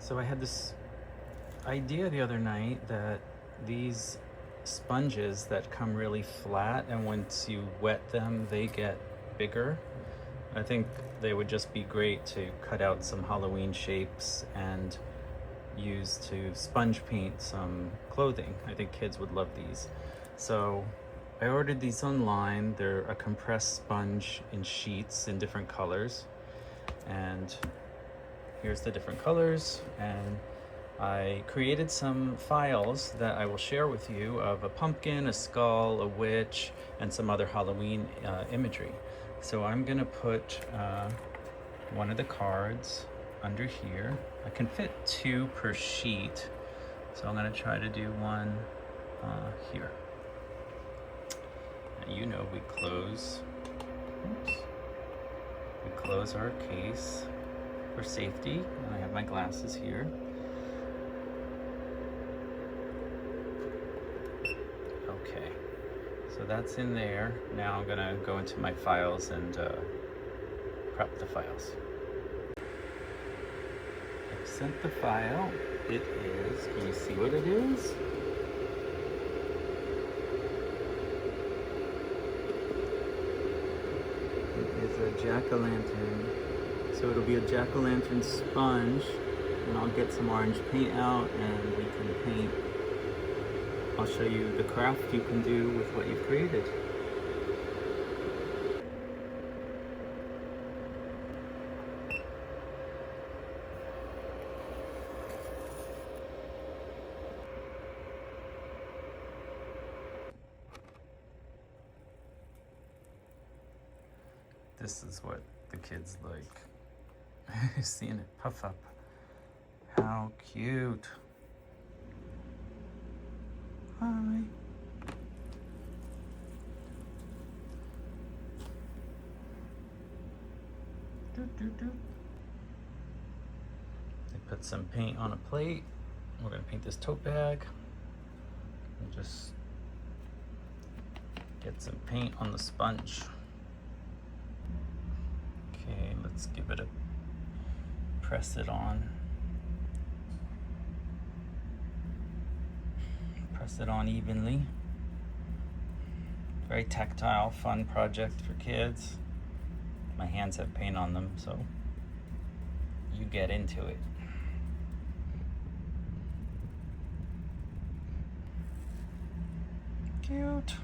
So I had this idea the other night that these sponges that come really flat and once you wet them they get bigger. I think they would just be great to cut out some Halloween shapes and use to sponge paint some clothing. I think kids would love these. So I ordered these online. They're a compressed sponge in sheets in different colors. And here's the different colors. And I created some files that I will share with you of a pumpkin, a skull, a witch, and some other Halloween imagery. So I'm gonna put one of the cards under here. I can fit 2 per sheet, so I'm gonna try to do one here. Now, you know we close our case for safety, and I have my glasses here. Okay, so that's in there. Now I'm gonna go into my files and prep the files. I've sent the file. It is, can you see what it is? It is a jack-o'-lantern. So it'll be a jack-o'-lantern sponge, and I'll get some orange paint out and we can paint. I'll show you the craft you can do with what you've created. This is what the kids like. Seeing it puff up. How cute. Hi. I put some paint on a plate. We're gonna paint this tote bag. And just get some paint on the sponge. Okay, let's give it a press it on. Press it on evenly. Very tactile, fun project for kids. My hands have paint on them, so you get into it. Cute.